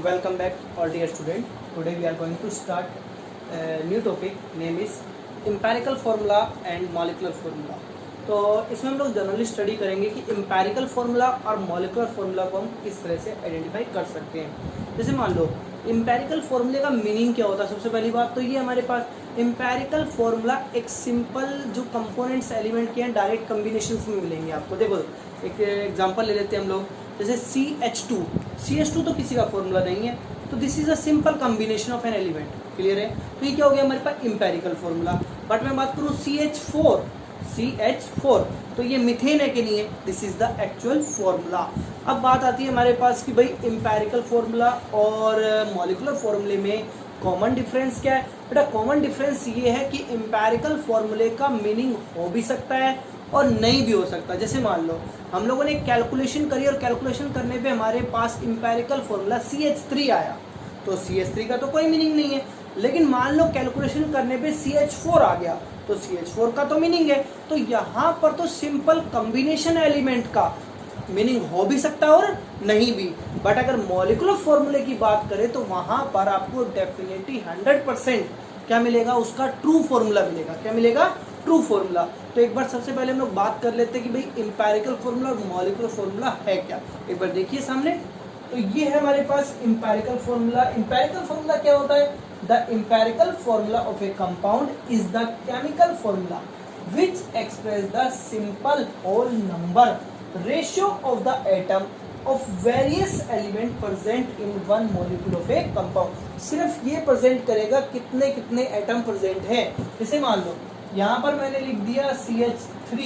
Welcome back all dear student. Today we are going to start a new topic, name is empirical formula and molecular formula. तो इसमें हम लोग generally study करेंगे कि empirical formula और molecular formula को हम किस तरह से आइडेंटिफाई कर सकते हैं। जैसे मान लो एम्पेरिकल फार्मूले का मीनिंग क्या होता है। सबसे पहली बात तो ये हमारे पास एम्पेरिकल फार्मूला एक सिंपल जो कंपोनेंट्स एलिमेंट के हैं डायरेक्ट कम्बिनेशन में मिलेंगे आपको। देखो एक एग्जांपल ले लेते हैं हम लोग, जैसे CH2 तो किसी का फॉर्मूला नहीं है, तो this is a simple combination of an element. Clear है? तो ये क्या हो गया हमारे पास एम्पेरिकल फॉर्मूला। बट मैं बात करूँ CH4 तो ये मीथेन है कि नहीं है, this is the actual formula. अब बात आती है हमारे पास कि भाई एम्पेरिकल फॉर्मूला और मॉलिकुलर फॉर्मूले में कॉमन डिफरेंस क्या है। बेटा कॉमन डिफरेंस ये है कि एम्पेरिकल फॉर्मूले का मीनिंग हो भी सकता है और नहीं भी हो सकता। जैसे मान लो हम लोगों ने कैलकुलेशन करी और कैलकुलेशन करने पे हमारे पास एम्पेरिकल फॉर्मूला CH3 आया, तो CH3 का तो कोई मीनिंग नहीं है। लेकिन मान लो कैलकुलेशन करने पे CH4 आ गया, तो CH4 का तो मीनिंग है। तो यहाँ पर तो सिंपल कॉम्बिनेशन एलिमेंट का मीनिंग हो भी सकता है और नहीं भी। बट अगर मॉलिकुलर फॉर्मूले की बात करें तो वहां पर आपको डेफिनेटली 100% क्या मिलेगा, उसका ट्रू फॉर्मूला मिलेगा। क्या मिलेगा? True formula. तो एक बार सबसे पहले हम लोग बात कर लेते हैं कि भाई एम्पेरिकल फॉर्मूला और मॉलिकुलर फॉर्मूला है क्या। एक बार देखिए सामने, तो ये है हमारे पास एम्पेरिकल फॉर्मूला। एम्पेरिकल फॉर्मूला क्या होता है? The empirical formula of A compound is the chemical formula which express the simple whole number ratio of the atom of various element present in one molecule of a compound। सिर्फ ये present करेगा कितने कितने atom present है। जैसे मान लो यहाँ पर मैंने लिख दिया CH3,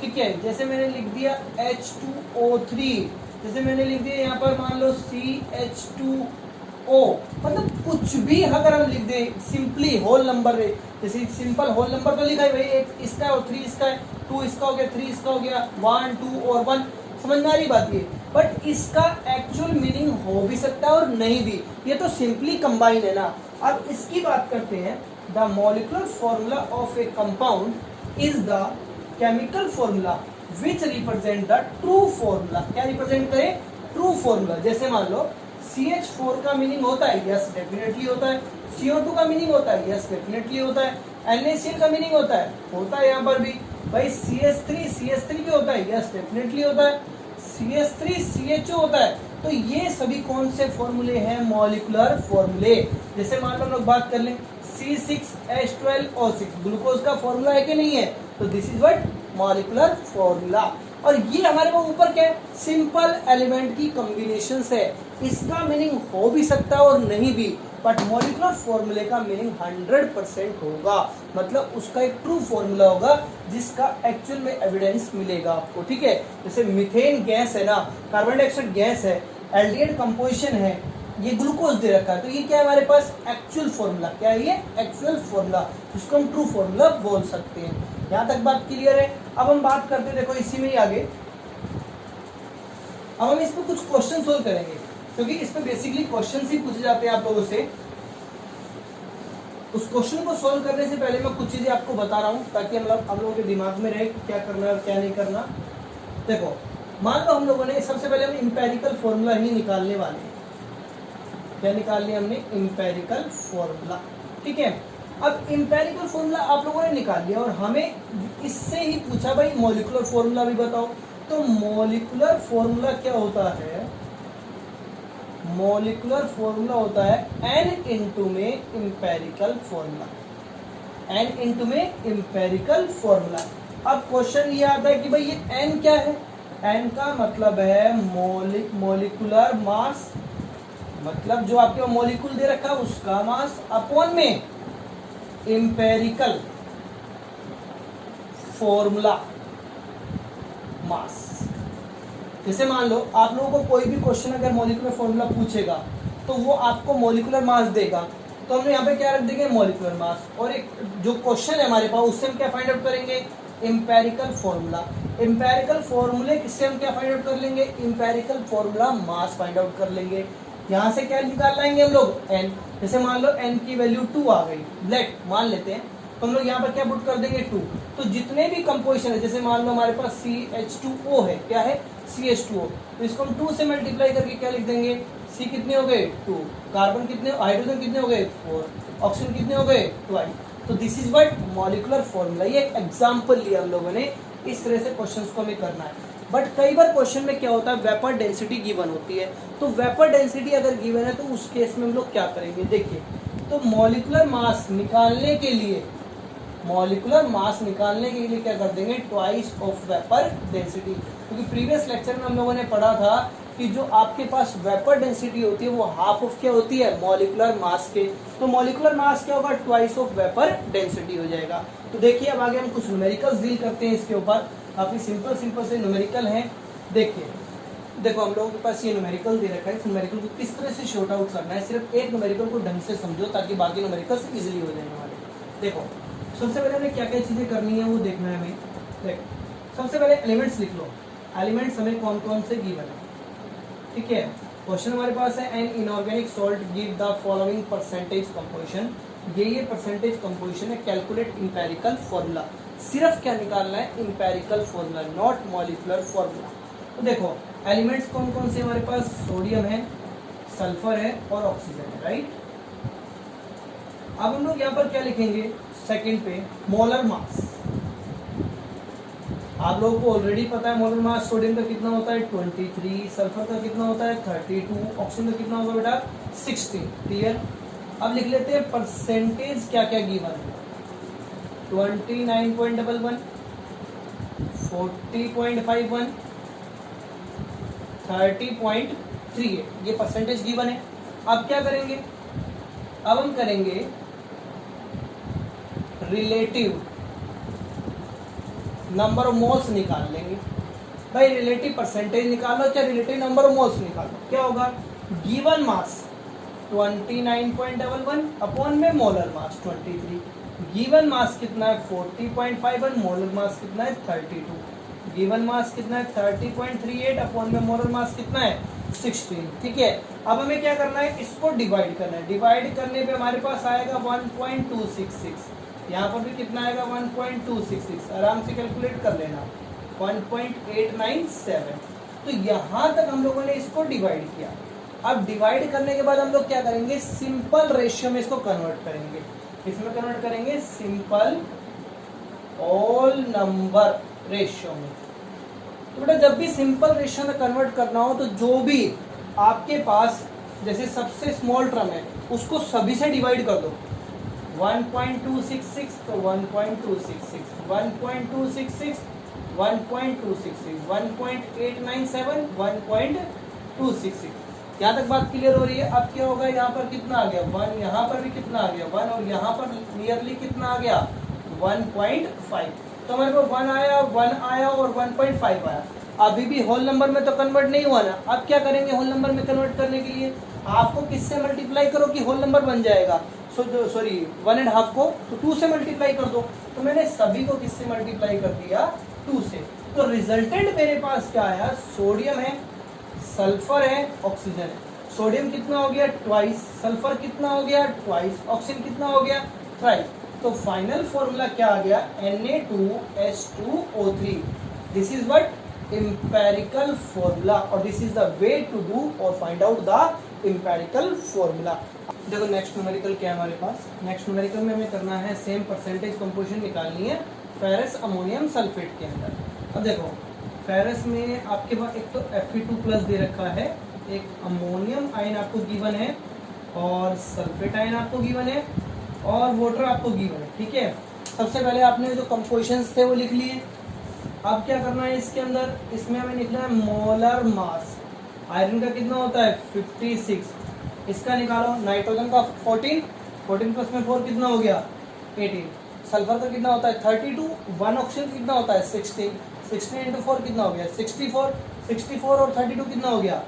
ठीक है। जैसे मैंने लिख दिया H2O3, जैसे मैंने लिख दिया यहाँ पर मान लो CH2O, मतलब कुछ भी अगर हम लिख दे सिंपली होल नंबर है, जैसे सिंपल होल नंबर तो लिखा है भाई, एक इसका है और 3 इसका है, 2 इसका हो गया, 3 इसका हो गया, 1 2 और 1, समझ में आ रही बात ये। बट इसका एक्चुअल मीनिंग हो भी सकता है और नहीं भी, ये तो सिंपली कंबाइन है ना। अब इसकी बात करते हैं, the molecular formula of A compound is the chemical formula which represent the true formula. क्या रिप्रेजेंट करे? True formula. जैसे मान लो CH4 का मीनिंग होता है, यस डेफिनेटली होता है। CO2 का मीनिंग होता है, यस डेफिनेटली होता है। NaCl का मीनिंग होता है यहाँ पर भी। भाई CH3 भी होता है, यस डेफिनेटली होता है। CH3CHO होता है। तो ये सभी कौन से फॉर्मूले हैं? मॉलिकुलर फॉर्मूले। जैसे मान लो हम लोग बात कर लें C6H12O6, ग्लूकोज का फॉर्मूला है कि नहीं है, तो this is what molecular formula. और ये हमारे को ऊपर क्या है? सिंपल एलिमेंट की कॉम्बिनेशन है। इसका मीनिंग हो भी सकता है और नहीं भी, बट मॉलिकुलर फॉर्मूले का मीनिंग 100% होगा। मतलब उसका एक ट्रू फॉर्मूला होगा जिसका एक्चुअल में एविडेंस मिलेगा आपको, ठीक है। जैसे मीथेन गैस है ना, कार्बन डाइऑक्साइड गैस है, एल्डिहाइड कंपोजिशन है, ये ग्लूकोज दे रखा है, तो ये क्या है हमारे पास? Actual formula. क्या है ये? एक्चुअल फॉर्मूला, जिसको हम ट्रू फॉर्मूला बोल सकते हैं। यहाँ तक बात क्लियर है? अब हम बात करते हैं, देखो इसी में ही आगे, अब हम इस पर कुछ क्वेश्चन सोल्व करेंगे, क्योंकि इस पे बेसिकली क्वेश्चन ही पूछे जाते हैं आप लोगों से। उस क्वेश्चन को सोल्व करने से पहले मैं कुछ चीजें आपको बता रहा हूँ, ताकि हम लोगों के दिमाग में रहे क्या करना है और क्या नहीं करना। देखो मान लो हम लोगों ने सबसे पहले हम इंपेरिकल फॉर्मूला ही निकालने वाले हैं। क्या निकाल लिया हमने? इंपेरिकल फॉर्मूला, ठीक है। अब इंपेरिकल फॉर्मूला आप लोगों ने निकाल लिया और हमें इससे ही पूछा भाई मॉलिकुलर फॉर्मूला भी बताओ। तो मॉलिकुलर फॉर्मूला क्या होता है? मॉलिकुलर फॉर्मूला होता है N इंटू में इंपेरिकल फॉर्मूला, N इंटू में इंपेरिकल फॉर्मूला। अब क्वेश्चन ये आता है कि भाई ये N क्या है? N का मतलब है मॉलिकुलर मास, मतलब जो आपके मॉलिक्यूल दे रखा है उसका मास अपॉन में इंपेरिकल फॉर्मूला मास। जैसे मान लो आप लोगों को कोई भी क्वेश्चन अगर मॉलिक्यूलर फॉर्मूला पूछेगा तो वो आपको मॉलिक्यूलर मास देगा, तो हमने यहाँ पे क्या रख देंगे? Molecular mass. और एक जो क्वेश्चन है हमारे पास उससे हम क्या फाइंड आउट करेंगे? Empirical formula. इंपेरिकल फॉर्मूले किससे हम क्या फाइंड आउट कर लेंगे? Empirical formula mass find out कर लेंगे। यहाँ से क्या निकाल लाएंगे हम लोग? N। जैसे मान लो N की वैल्यू 2 आ गई, लेट मान लेते हैं, तो हम लोग यहाँ पर क्या पुट कर देंगे? 2। तो जितने भी कंपोजिशन है, जैसे मान लो हमारे पास CH2O है, क्या है? CH2O, तो इसको हम 2 से मल्टीप्लाई करके क्या लिख देंगे, C कितने हो गए 2, कार्बन कितने, हाइड्रोजन कितने हो गए 4, ऑक्सीजन कितने हो गए 2। तो this is what molecular formula. ये एग्जांपल लिया हम लोगों ने, इस तरह से क्वेश्चंस को हमें करना है। बट कई बार क्वेश्चन में क्या होता है, वेपर डेंसिटी गिवन होती है, तो वेपर डेंसिटी अगर गिवन है तो उस केस में हम लोग क्या करेंगे, देखिए तो मॉलिक्यूलर मास निकालने के लिए, मॉलिक्यूलर मास निकालने के लिए क्या कर देंगे, ट्वाइस ऑफ वेपर डेंसिटी। क्योंकि प्रीवियस लेक्चर में हम लोगों ने पढ़ा था कि जो आपके पास वेपर डेंसिटी होती है वो हाफ ऑफ क्या होती है, मॉलिक्यूलर मास के, तो मॉलिक्यूलर मास क्या होगा, ट्वाइस ऑफ वेपर डेंसिटी हो जाएगा। तो देखिए अब आगे हम कुछ न्यूमेरिकल्स डील करते हैं इसके ऊपर, काफी सिंपल से न्यूमेरिकल हैं। देखिए देखो हम लोगों के पास ये न्यूमेरिकल दे रखा है, इस न्यूमेरिकल को किस तरह से शॉर्ट आउट करना है, सिर्फ एक न्यूमेरिकल को ढंग से समझो ताकि बाकी न्यूमेरिकल्स इजीली हो जाएंगे हमारे। देखो सबसे पहले हमें क्या क्या चीजें करनी है वो देखना है हमें। देखो सबसे पहले एलिमेंट्स लिख लो, एलिमेंट्स हमें कौन कौन से गिवन है, ठीक है। क्वेश्चन हमारे पास है an inorganic salt give the following percentage composition, ये परसेंटेज कंपोजिशन है, कैलकुलेट इंपेरिकल फॉर्मूला। सिर्फ क्या निकालना है, empirical formula, not molecular formula. तो देखो एलिमेंट्स कौन कौन से हमारे पास, सोडियम है, सल्फर है और ऑक्सीजन है, राइट। अब हम लोग यहाँ पर क्या लिखेंगे, सेकंड पे मोलर मास। आप लोगों को ऑलरेडी पता है मोलर मास सोडियम का कितना होता है 23, सल्फर का कितना होता है 32, ऑक्सीजन का कितना होगा बेटा 16, क्लियर। अब लिख लेते हैं परसेंटेज क्या क्या गिवन है, 29.11, 40.51, 30.38, ये परसेंटेज गिवन है। अब क्या करेंगे, अब हम करेंगे रिलेटिव नंबर ऑफ मोल्स निकाल लेंगे। भाई रिलेटिव परसेंटेज निकालो चाहे रिलेटिव नंबर ऑफ मोल्स निकालो, क्या होगा, गिवन मास 29.11 अपॉन में मोलर मास 23, गिवन मास कितना है 40.51, मोलर मास कितना है 32, गिवन मास कितना है 30.38 अपॉन में मोलर मास कितना है 16, ठीक है। अब हमें क्या करना है, इसको डिवाइड करना है, डिवाइड करने पे हमारे पास आएगा 1.266, यहाँ पर भी कितना आएगा 1.266, आराम से कैलकुलेट कर लेना 1.897। तो यहाँ तक हम लोगों ने इसको डिवाइड किया। अब डिवाइड करने के बाद हम लोग क्या करेंगे, सिंपल रेशियो में इसको कन्वर्ट करेंगे, इसमें कन्वर्ट करेंगे सिंपल ऑल नंबर रेशियो में। तो बेटा जब भी सिंपल रेशियो में कन्वर्ट करना हो तो जो भी आपके पास जैसे सबसे स्मॉल टर्म है उसको सभी से डिवाइड कर दो, 1.266 तो 1.266, 1.266, 1.266, 1.897, 1.266। यहाँ तक बात क्लियर हो रही है। अब क्या होगा, यहाँ पर कितना आ गया 1, यहाँ पर भी कितना आ गया 1 और यहाँ पर नियरली कितना आ गया 1.5। तो हमारे पास 1 आया और 1.5 आया। अभी भी होल नंबर में तो कन्वर्ट नहीं हुआ ना। अब क्या करेंगे, होल नंबर में कन्वर्ट करने के लिए आपको किससे मल्टीप्लाई करो कि होल नंबर बन जाएगा, सॉरी 1.5 को तो 2 से मल्टीप्लाई कर दो। तो मैंने सभी को किससे मल्टीप्लाई कर दिया 2 से। तो रिजल्टेंट मेरे पास क्या आया, सोडियम है, सल्फर है, ऑक्सीजन है। सोडियम कितना हो गया ट्वाइस, सल्फर कितना हो गया ट्वाइस, ऑक्सीजन कितना हो गया थ्राइस। तो फाइनल फॉर्मूला क्या आ गया Na2H2O3। This is what empirical formula और this is the way to do or find out the empirical formula। देखो नेक्स्ट न्यूमेरिकल क्या है हमारे पास, नेक्स्ट न्यूमेरिकल में हमें करना है सेम परसेंटेज कंपोजिशन निकालनी है फेरस अमोनियम सल्फेट के अंदर। अब देखो फेरस में आपके पास एक तो Fe2+ दे रखा है, एक अमोनियम आयन आपको गिवन है और सल्फेट आयन आपको गिवन है और वाटर आपको गिवन है, ठीक है। सबसे पहले आपने जो कंपोजिशंस थे वो लिख लिए। अब क्या करना है इसके अंदर, इसमें हमें लिखना है मोलर मास। आयरन का कितना होता है 56, इसका निकालो। नाइट्रोजन का 14 प्लस में 4 कितना हो गया 18। सल्फर का कितना होता है 32, 1 ऑक्सीजन कितना होता है 16 इंटू 4 कितना हो गया 64 और 32 कितना हो गया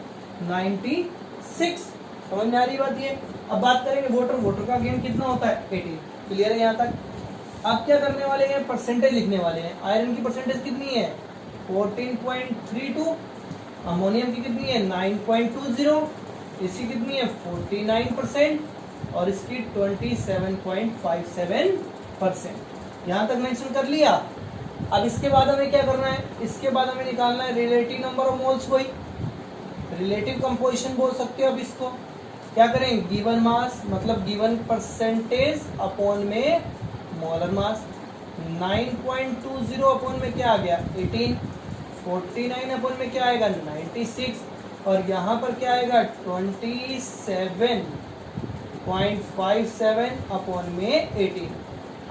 96। समझ में आ रही बात ये। अब बात करेंगे वाटर का गेन कितना होता है 18। क्लियर है यहाँ तक। अब क्या करने वाले हैं, परसेंटेज लिखने वाले हैं। आयरन की परसेंटेज कितनी है 14.32, अमोनियम की कितनी है 9.20, इसकी कितनी है 49% और इसकी 27.57%। यहाँ तक मेंशन कर लिया। अब इसके बाद हमें क्या करना है, इसके बाद हमें निकालना है रिलेटिव नंबर ऑफ मोल्स, वही रिलेटिव कंपोजिशन बोल सकते हो। अब इसको क्या करें, गिवन मास मतलब गिवन परसेंटेज अपॉन में मोलर मास। 9.20 अपॉन में क्या आ गया 18, 49 अपॉन में क्या आएगा 96, और यहाँ पर क्या आएगा 27.57 अपॉन में 18।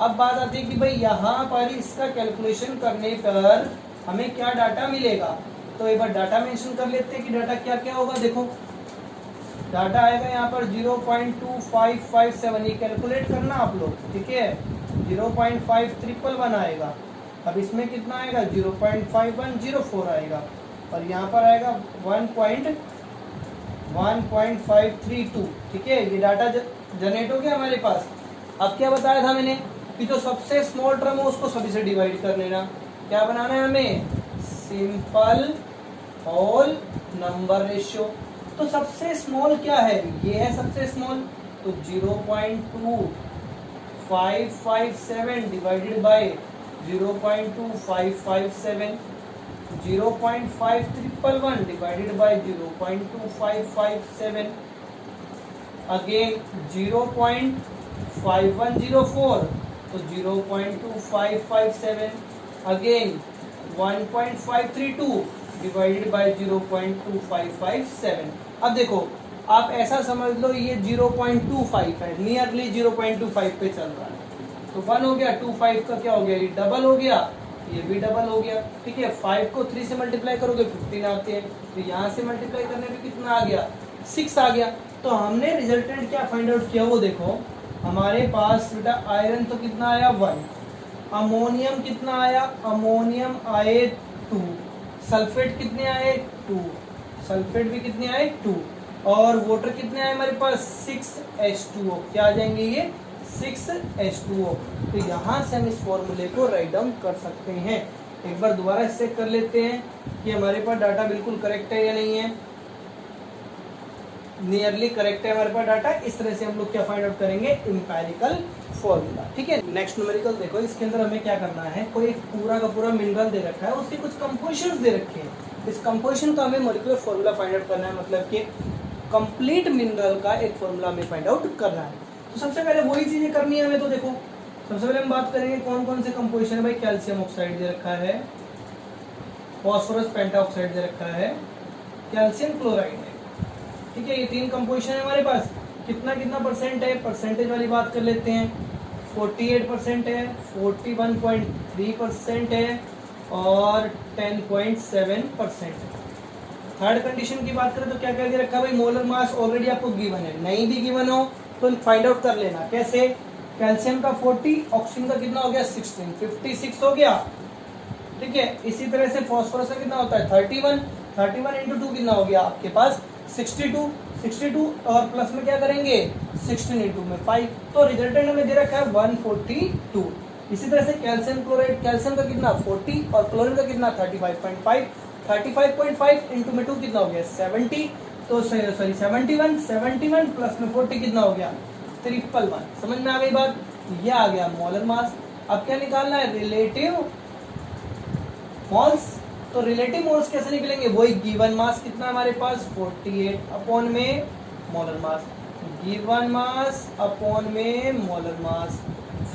अब बात आती है कि भाई यहाँ पर इसका कैलकुलेशन करने पर हमें क्या डाटा मिलेगा, तो एक बार डाटा मेंशन कर लेते हैं कि डाटा क्या क्या होगा। देखो डाटा आएगा यहाँ पर 0.2557, ये कैलकुलेट करना आप लोग, ठीक है। 0.5111 आएगा। अब इसमें कितना आएगा 0.5104 आएगा, और यहाँ पर आएगा 1.1532, ठीक है। ये डाटा जनरेट हो गया हमारे पास। अब क्या बताया था मैंने कि जो सबसे स्मॉल टर्म हो उसको सभी से डिवाइड कर लेना। क्या बनाना है हमें, सिंपल होल नंबर रेशियो। तो सबसे स्मॉल क्या है, ये है सबसे स्मॉल, तो 0.2557 divided by 0.2557, 0.5311 divided by 0.2557, again 0.5104, तो 0.2557, अगेन 1.532 डिवाइडेड बाय 0.2557। अब देखो आप ऐसा समझ लो ये 0.25 है, नियरली 0.25 पे चल रहा है, तो 1 हो गया, 25 का क्या हो गया, ये डबल हो गया, ये भी डबल हो गया, ठीक है। 5 को 3 से मल्टीप्लाई करोगे 15 आते हैं, तो यहाँ से मल्टीप्लाई करने पे कितना आ गया 6 आ गया। तो हमने रिजल्टेंट क्या फाइंड आउट किया, वो देखो हमारे पास बेटा आयरन तो कितना आया 1, अमोनियम कितना आया, अमोनियम आए 2, सल्फेट कितने आए 2, सल्फेट भी कितने आए 2, और वाटर कितने आए हमारे पास 6H2O, क्या आ जाएंगे ये 6H2O। तो यहाँ से हम इस फॉर्मूले को राइट डाउन कर सकते हैं। एक बार दोबारा चेक कर लेते हैं कि हमारे पास डाटा बिल्कुल करेक्ट है या नहीं है। नियरली करेक्ट है हमारे पास डाटा। इस तरह से हम लोग क्या फाइंड आउट करेंगे, एम्पिरिकल फॉर्मूला, ठीक है। नेक्स्ट न्यूमेरिकल देखो, इसके अंदर हमें क्या करना है, कोई एक पूरा का पूरा मिनरल दे रखा है, उसके कुछ कंपोजिशंस दे रखे हैं। इस कंपोजिशन का हमें मॉलिक्यूलर फॉर्मूला फाइंड आउट करना है, मतलब कि कंप्लीट मिनरल का एक फॉर्मूला हमें फाइंड आउट करना है। तो सबसे पहले वही चीजें करनी है हमें। तो देखो सबसे पहले हम बात करेंगे कौन कौन से कंपोजिशन है। भाई कैल्शियम ऑक्साइड दे रखा है, फॉस्फोरस पेंटाऑक्साइड दे रखा है, कैल्शियम क्लोराइड है, ठीक है। ये 3 कंपोजिशन है हमारे पास। कितना कितना परसेंट है, परसेंटेज वाली बात कर लेते हैं। 48% है, 41.3% है, और 10.7%। थर्ड कंडीशन की बात करें तो क्या क्या दे रखा है भाई, मोलर मास ऑलरेडी आपको गिवन है, नहीं भी गिवन हो तो फाइंड आउट कर लेना। कैसे, कैल्शियम का 40, ऑक्सीजन का कितना हो गया 16, 56 हो गया, ठीक है। इसी तरह से फॉस्फोरस का कितना होता है 31, 31 इंटू 2 कितना हो गया आपके पास 62, 62 और प्लस में क्या करेंगे 16 इंटू में 5, तो रिजल्टेंट हमें दे रखा है 142। इसी तरह से कैल्शियम क्लोराइड, कैल्शियम का कितना 40 और क्लोरीन का कितना 35.5, 35.5 इंटू में 2 कितना हो गया 70, तो सॉरी 71, 71 प्लस में 40 कितना हो गया 111। समझ में आ गई बात, ये आ गया मोलर मास। अब क्या निकालना है, रिलेटिव मोल्स। तो रिलेटिव मोल्स कैसे निकलेंगे, वही गिवन मास कितना हमारे पास 48 अपॉन में molar mass, given mass upon में मोलर मास,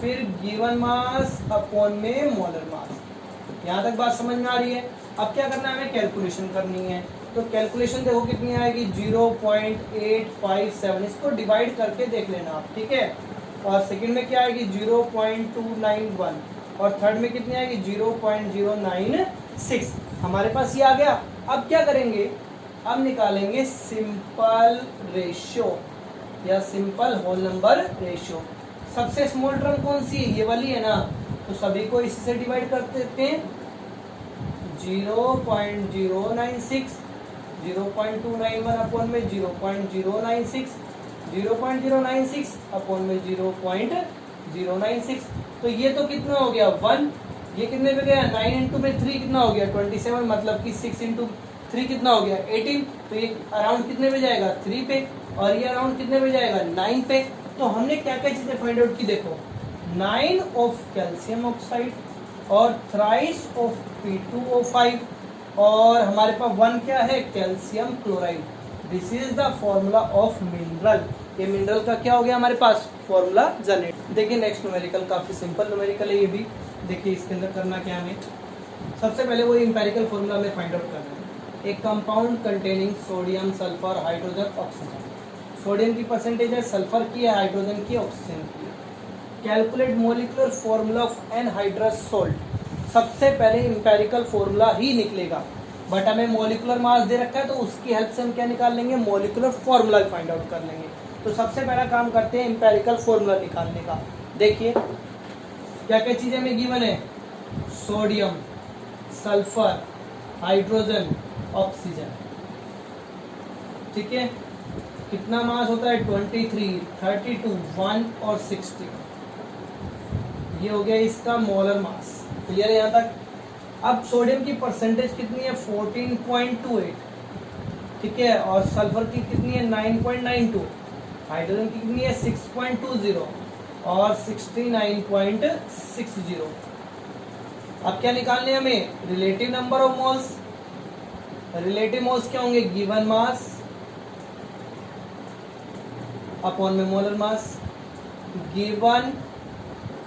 फिर गिवन मास अपॉन में मोलर मास। यहाँ तक बात समझ में आ रही है। अब क्या करना है, हमें कैलकुलेशन करनी है। तो कैलकुलेशन देखो कितनी आएगी 0.857, इसको डिवाइड करके देख लेना आप, ठीक है। और सेकंड में क्या आएगी 0.291, और थर्ड में कितनी आएगी 0.096। हमारे पास ये आ गया। अब क्या करेंगे, अब निकालेंगे सिंपल रेशियो या सिंपल होल नंबर रेशियो। सबसे स्मॉल टर्म कौन सी है, ये वाली है ना, तो सभी को इसी से डिवाइड कर देते हैं। 0.096, 0.291 अपॉन में 0.096, 0.096 अपॉन में 0.096। तो ये तो कितना हो गया 1, ये कितने पे गया 9 इंटू में 3 कितना हो गया 27, मतलब कि 6 इंटू 3 कितना हो गया 18। तो ये अराउंड कितने पे जाएगा 3 पे, और ये अराउंड कितने पे जाएगा 9 पे। तो हमने क्या क्या चीजें फाइंड आउट की, देखो 9 ऑफ कैल्शियम ऑक्साइड, और थ्राइस ऑफ P2O5 और हमारे पास 1 क्या है, calcium chloride. This is the formula of mineral. ये मिनरल का क्या हो गया हमारे पास, फॉर्मूला जनरेट। देखिए नेक्स्ट न्यूमेरिकल काफी सिंपल न्यूमेरिकल है ये भी। देखिए इसके अंदर करना क्या है, सबसे पहले वो इंपेरिकल फॉर्मूला में फाइंड आउट करना है। एक compound containing sodium, sulphur, hydrogen, oxygen. Sodium की परसेंटेज है, सल्फर की है, हाइड्रोजन की, ऑक्सीजन की। Calculate molecular formula of anhydrous salt. सबसे पहले इंपेरिकल फॉर्मूला ही निकलेगा, बट हमें मोलिकुलर मास दे रखा है तो उसकी हेल्प से हम क्या निकाल लेंगे, मोलिकुलर फॉर्मूला फाइंड आउट कर लेंगे। तो सबसे पहला काम करते हैं इंपेरिकल फॉर्मूला निकालने का। देखिए क्या क्या चीजें हमें गिवन है, सोडियम, सल्फर, हाइड्रोजन, ऑक्सीजन। ठीक है, कितना मास होता है, 23, 32, 1 और 60। ये हो गया इसका मोलर मास। क्लियर है यहाँ तक। अब सोडियम की परसेंटेज कितनी है, 14.28। ठीक है, और सल्फर की कितनी है, 9.92। हाइड्रोजन की कितनी है, 6.20 और 69.60। अब क्या निकालने हमें, relative number of moles. Relative moles क्या होंगे, गिवन मास अपॉन में मोलर मास, गिवन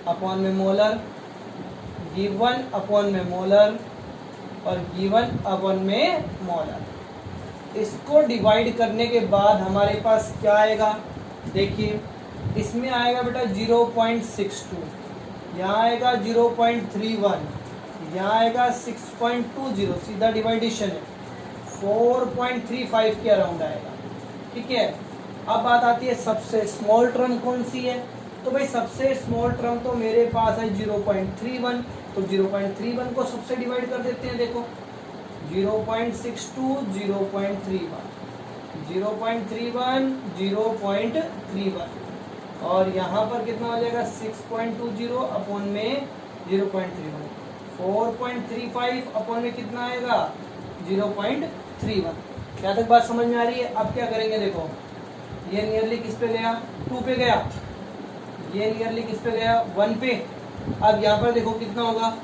अपॉन में मोलर, गिवन अपॉन में मोलर और गिवन अपॉन में मोलर। इसको डिवाइड करने के बाद हमारे पास क्या आएगा, देखिए इसमें आएगा बेटा 0.62, यहाँ आएगा 0.31, यहाँ आएगा 6.20, सीधा डिवाइडेशन है, 4.35 के अराउंड आएगा। ठीक है, अब बात आती है सबसे स्मॉल टर्म कौन सी है, तो भाई सबसे स्मॉल टर्म तो मेरे पास है 0.31, तो 0.31 को सबसे डिवाइड कर देते हैं। देखो 0.62, 0.31, 0.31, 0.31 और यहाँ पर कितना हो जाएगा, 6.20 अपॉन में 0.31, 4.35 अपॉन में कितना आएगा, 0.31। क्या तक बात समझ में आ रही है। अब क्या करेंगे, देखो ये नियरली किस पे गया, 2 पे गया, ये नियरली किस पे गया, 1 पे। अब यहाँ पर देखो कितना होगा,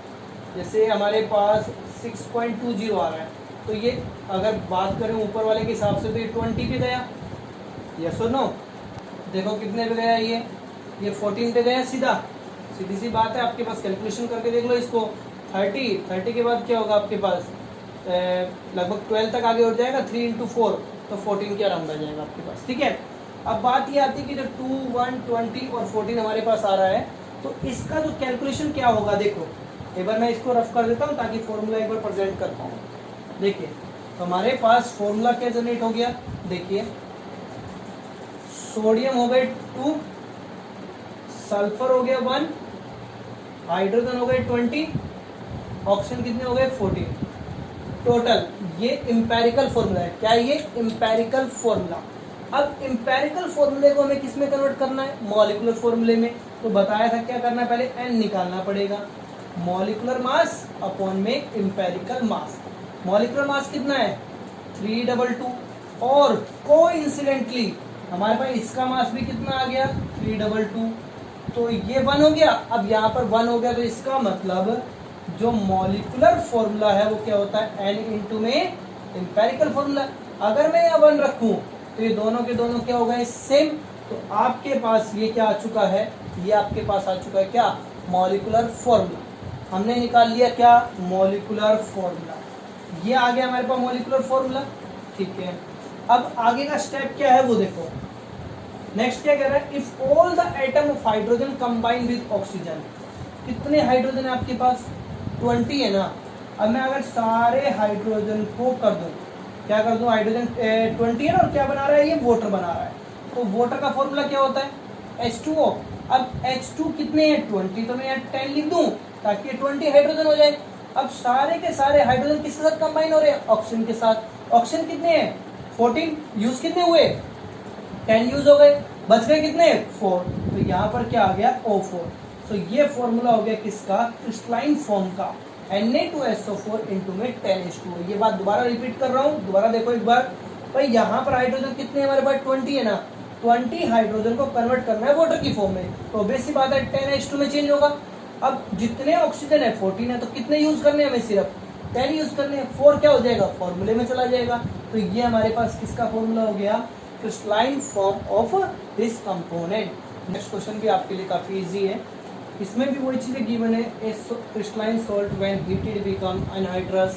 जैसे हमारे पास 6.20 आ रहा है, तो ये अगर बात करें ऊपर वाले के हिसाब से तो ये 20 पे गया, यस और नो। देखो कितने पे गया, ये 14 पे गया, सीधी सी बात है। आपके पास कैलकुलेशन करके देख लो इसको, 30 के बाद क्या होगा आपके पास, लगभग 12 तक आगे हो जाएगा, 3 × 4 तो 14 के अराउंड आ जाएगा आपके पास। ठीक है, अब बात ये आती है कि जो 2, 1, 20 और 14 हमारे पास आ रहा है, तो इसका जो कैलकुलेशन क्या होगा, देखो एक बार मैं इसको रफ कर देता हूँ ताकि फॉर्मूला एक बार प्रेजेंट कर पाऊँ। देखिए तो हमारे पास फॉर्मूला क्या जनरेट हो गया, देखिए सोडियम हो गए 2, सल्फर हो गया 1, हाइड्रोजन हो गए 20, ऑक्सीजन कितने हो गए 14 टोटल। ये इंपेरिकल फॉर्मूला है। क्या ये इंपेरिकल फॉर्मूला। अब इंपेरिकल फॉर्मूले को हमें किस में कन्वर्ट करना है, मॉलिक्यूलर फॉर्मूले में। तो बताया था क्या करना है, पहले एन निकालना पड़ेगा, मॉलिक्यूलर मास अपॉन में इंपेरिकल मास। मॉलिक्यूलर मास कितना है 322 और कोइंसिडेंटली हमारे पास इसका मास भी कितना आ गया 322, तो ये 1 हो गया। अब यहाँ पर 1 हो गया तो इसका मतलब जो मॉलिक्यूलर फॉर्मूला है वो क्या होता है, एन इंटू में इंपेरिकल फॉर्मूला। अगर मैं यहाँ 1 रखूं तो ये दोनों के दोनों क्या हो गए सेम। तो आपके पास ये क्या आ चुका है, ये आपके पास आ चुका है क्या, मॉलिक्यूलर फॉर्मूला। हमने निकाल लिया क्या, मॉलिक्यूलर फॉर्मूला। ये आ गया हमारे पास मॉलिक्यूलर फॉर्मूला। ठीक है, अब आगे का स्टेप क्या है वो देखो। नेक्स्ट क्या कह रहा है, if all the atom of hydrogen combine with oxygen. कितने हाइड्रोजन है आपके पास 20 है ना। अब मैं अगर सारे हाइड्रोजन को कर दूं, क्या कर दूं, हाइड्रोजन 20 है ना, और क्या बना रहा है ये, वाटर बना रहा है। तो वाटर का फॉर्मूला क्या होता है H2O। अब H2 कितने हैं 20, तो मैं यहाँ 10 लिख दूं ताकि 20 हाइड्रोजन हो जाए। अब सारे के सारे हाइड्रोजन किसके साथ कंबाइन हो रहे हैं, ऑक्सीजन के साथ। ऑक्सीजन कितने हैं 14, यूज कितने हुए 10 यूज हो गए, बच गए कितने 4, तो यहाँ पर क्या आ गया O4। तो ये फॉर्मूला हो गया किसका, क्रिस्टलाइन फॉर्म का, Na2SO4 इंटू में 10H2O। ये बात दोबारा रिपीट कर रहा हूँ, दोबारा देखो एक बार। भाई यहाँ पर हाइड्रोजन कितने हमारे पास 20 है ना, 20 हाइड्रोजन को कन्वर्ट करना है वाटर की फॉर्म में, तो ऑब्वियस सी बात है 10H2 में चेंज होगा। अब जितने ऑक्सीजन है 14 है, तो कितने यूज करने हैं हमें, सिर्फ 10 यूज करने हैं। 4 क्या हो जाएगा, फॉर्मूले में चला जाएगा। तो ये हमारे पास किसका फॉर्मूला हो गया, crystalline form of this component. Next question भी आपके लिए काफी इजी है, इसमें भी वही चीजें गिवन है। A crystalline salt when heated become anhydrous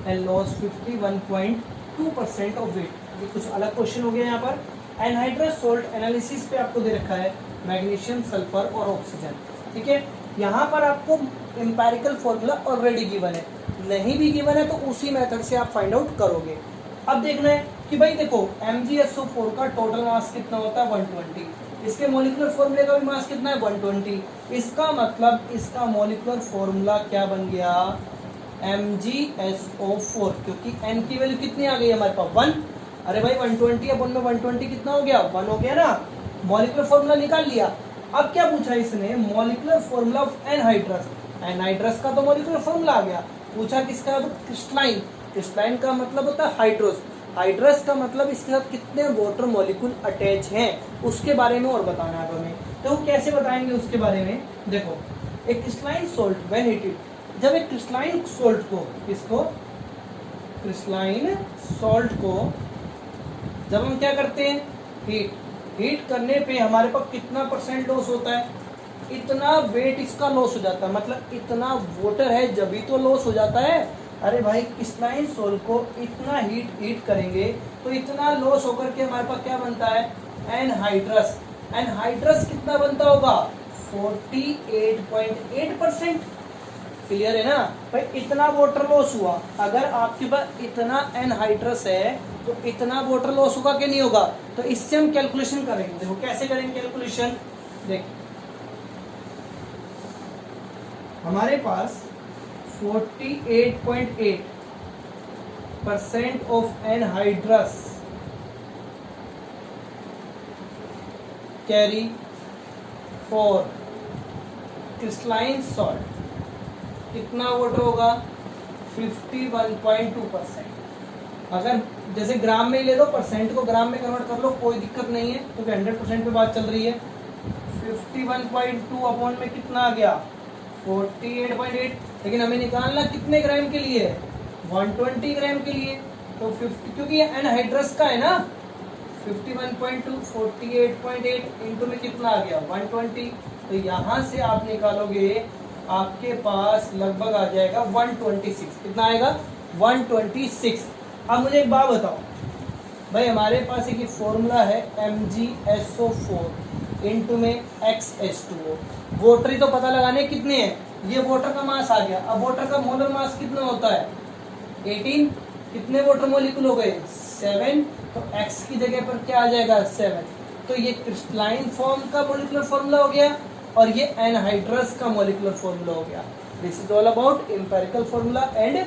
and loss 51.2% of weight. ये कुछ अलग क्वेश्चन हो गया यहाँ पर। एनहाइड्रस सॉल्ट एनालिसिस पे आपको दे रखा है मैग्नीशियम, सल्फर और ऑक्सीजन, ठीक है। यहाँ पर आपको एम्पेरिकल फॉर्मूला ऑलरेडी गिवन है, नहीं भी गिवन है तो उसी मेथड से आप फाइंड आउट करोगे। अब देखना है कि भाई देखो MgSO4 का टोटल मास कितना होता है 120, इसके मॉलिक्यूलर फॉर्मूले का भी मास कितना है 120। इसका मतलब इसका मॉलिक्यूलर फॉर्मूला क्या बन गया, MgSO4, क्योंकि n की वैल्यू कितनी आ गई हमारे पास 1। अरे भाई 120 अपन में 120 कितना हो गया, 1 हो गया ना, मॉलिक्यूलर फॉर्मूला निकाल लिया। अब क्या पूछा इसने, molecular formula of anhydrous. Anhydrous का तो मॉलिक्यूलर फॉर्मूला आ गया, पूछा किसका, क्रिस्टलाइन। क्रिस्टलाइन का मतलब होता है हाइड्रोस, हाइड्रस का मतलब इसके साथ कितने वाटर मॉलिक्यूल अटैच हैं उसके बारे में और बताना है हमें। तो कैसे बताएंगे उसके बारे में, देखो एक क्रिस्टलाइन सॉल्ट व्हेन हीटेड, जब एक क्रिस्टलाइन सॉल्ट को, किसको, क्रिस्टलाइन सॉल्ट को जब हम क्या करते हैं, हीट करने पे हमारे पास कितना % लॉस होता है, इतना वेट इसका लॉस हो जाता है, मतलब इतना वाटर है जब भी तो लॉस हो जाता है। अरे भाई क्रिस्टलाइन सॉल्ट को इतना हीट करेंगे तो इतना लॉस होकर के हमारे पास क्या बनता है, एनहाइड्रस। एनहाइड्रस कितना बनता होगा, 48.8%। क्लियर है ना भाई, इतना वाटर लॉस हुआ। अगर आपके पास इतना एनहाइड्रस है तो इतना वाटर लॉस होगा कि नहीं होगा, तो इससे हम कैलकुलेशन करेंगे। देखो कैसे करेंगे कैलकुलेशन, देख हमारे पास 48.8% of anhydrous carry for crystalline salt, कितना वाटर होगा 51.2%। अगर जैसे ग्राम में ही ले लो, परसेंट को ग्राम में कन्वर्ट कर लो, कोई दिक्कत नहीं है क्योंकि 100% पे बात चल रही है। 51.2 अपॉन में कितना आ गया 48.8, लेकिन हमें निकालना कितने ग्राम के लिए, 120 ग्राम के लिए। तो 50, क्योंकि ये एनहाइड्रस का है ना, 51.2 48.8 इंटू में कितना आ गया 120। तो यहाँ से आप निकालोगे, आपके पास लगभग आ जाएगा 126। कितना आएगा 126। अब मुझे एक बात बताओ भाई, हमारे पास एक फॉर्मूला है MgSO4 इंटू में XH2O। वाटर ही तो पता लगाने कितने हैं, ये वाटर का मास आ गया। अब वाटर का मोलर मास कितना होता है 18, कितने वाटर मॉलिक्यूल हो गए 7, तो X की जगह पर क्या आ जाएगा 7। तो ये क्रिस्टलाइन फॉर्म का मॉलिक्यूलर फॉर्मूला हो गया और ये एनहाइड्रस का मॉलिक्यूलर फॉर्मूला हो गया। This is all about empirical formula and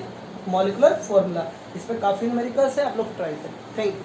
molecular formula. इस पर काफी न्यूमेरिकल्स है, आप लोग ट्राई करें। Thank you.